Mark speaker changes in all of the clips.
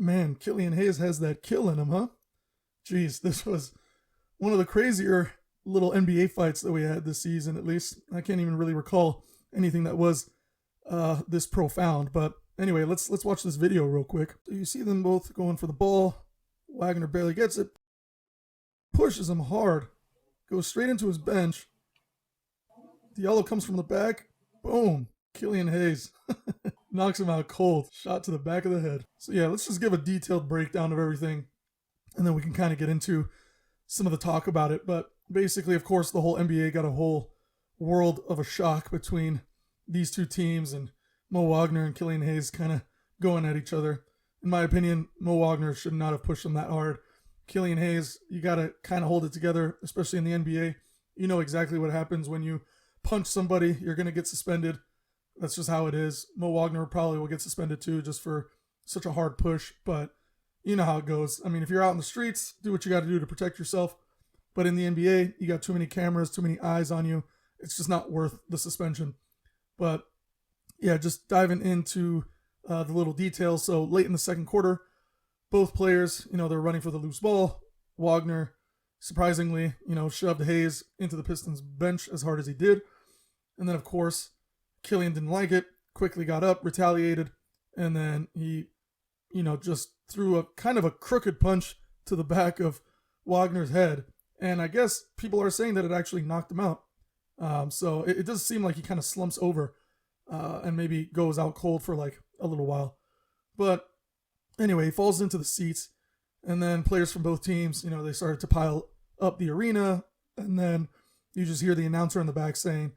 Speaker 1: Man, Killian Hayes has that kill in him, huh? Jeez, this was one of the crazier little NBA fights that we had this season, at least. I can't even really recall anything that was this profound. But anyway, let's watch this video real quick. So you see them both going for the ball. Wagner barely gets it. Pushes him hard. Goes straight into his bench. Diallo comes from the back. Boom. Killian Hayes knocks him out cold. Shot to the back of the head. So yeah, let's just give a detailed breakdown of everything, and then we can kind of get into some of the talk about it. But basically, of course, the whole NBA got a whole world of a shock between these two teams, and Mo Wagner and Killian Hayes kind of going at each other. In my opinion, Mo Wagner should not have pushed him that hard. Killian Hayes, you got to kind of hold it together, especially in the NBA. You know exactly what happens when you punch somebody. You're going to get suspended. That's just how it is. Mo Wagner probably will get suspended too, just for such a hard push. But you know how it goes. I mean, if you're out in the streets, do what you got to do to protect yourself. But in the NBA, you got too many cameras, too many eyes on you. It's just not worth the suspension. But yeah, just diving into the little details. So late in the second quarter, both players, they're running for the loose ball. Wagner, surprisingly, shoved Hayes into the Pistons bench as hard as he did. And then, of course, Killian didn't like it, quickly got up, retaliated, and then he, just threw a kind of a crooked punch to the back of Wagner's head. And I guess people are saying that it actually knocked him out. So it does seem like he kind of slumps over and maybe goes out cold for like a little while. But anyway, he falls into the seats, and then players from both teams, they started to pile up the arena, and then you just hear the announcer in the back saying,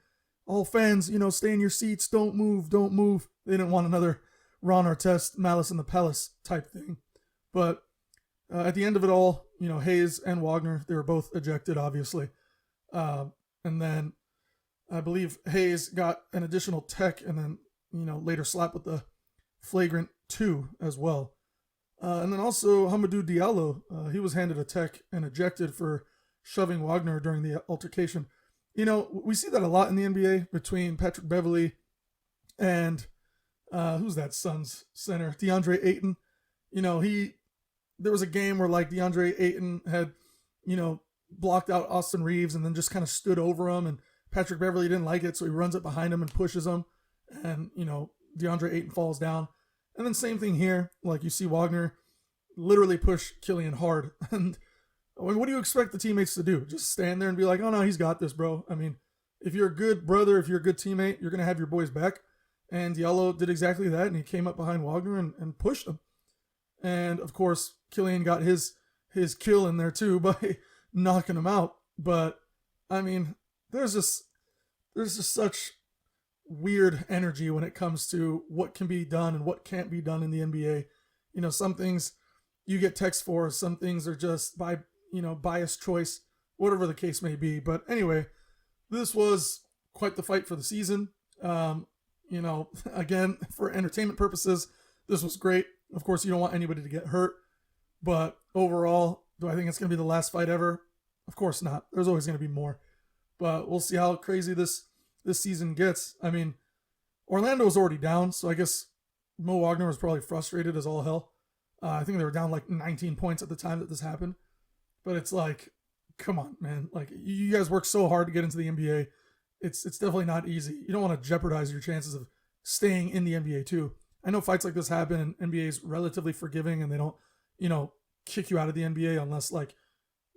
Speaker 1: all fans, stay in your seats, don't move, don't move. They didn't want another Ron Artest, Malice in the Palace type thing. But at the end of it all, Hayes and Wagner, they were both ejected, obviously. And then I believe Hayes got an additional tech, and then, later slapped with the flagrant 2 as well. And then also Hamidou Diallo, he was handed a tech and ejected for shoving Wagner during the altercation. We see that a lot in the NBA between Patrick Beverley and who's that Suns center? DeAndre Ayton. There was a game where like DeAndre Ayton had, blocked out Austin Reeves and then just kind of stood over him, and Patrick Beverley didn't like it, so he runs it behind him and pushes him, and DeAndre Ayton falls down. And then same thing here, like you see Wagner literally push Killian hard. And what do you expect the teammates to do? Just stand there and be like, oh no, he's got this, bro. I mean, if you're a good brother, if you're a good teammate, you're going to have your boys back. And Diallo did exactly that, and he came up behind Wagner and pushed him. And of course, Killian got his kill in there too by knocking him out. But I mean, there's just such weird energy when it comes to what can be done and what can't be done in the NBA. Some things you get text for, some things are just by, biased choice, whatever the case may be. But anyway, this was quite the fight for the season. Again, for entertainment purposes, this was great. Of course, you don't want anybody to get hurt, but overall, do I think it's going to be the last fight ever? Of course not. There's always going to be more, but we'll see how crazy this season gets. I mean, Orlando was already down, so I guess Mo Wagner was probably frustrated as all hell. I think they were down like 19 points at the time that this happened, but it's like, come on, man. Like, you guys work so hard to get into the NBA. It's definitely not easy. You don't want to jeopardize your chances of staying in the NBA too. I know fights like this happen, and NBA is relatively forgiving, and they don't, kick you out of the NBA unless like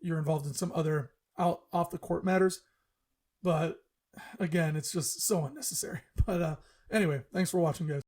Speaker 1: you're involved in some other off the court matters. But again, it's just so unnecessary. But anyway, thanks for watching, guys.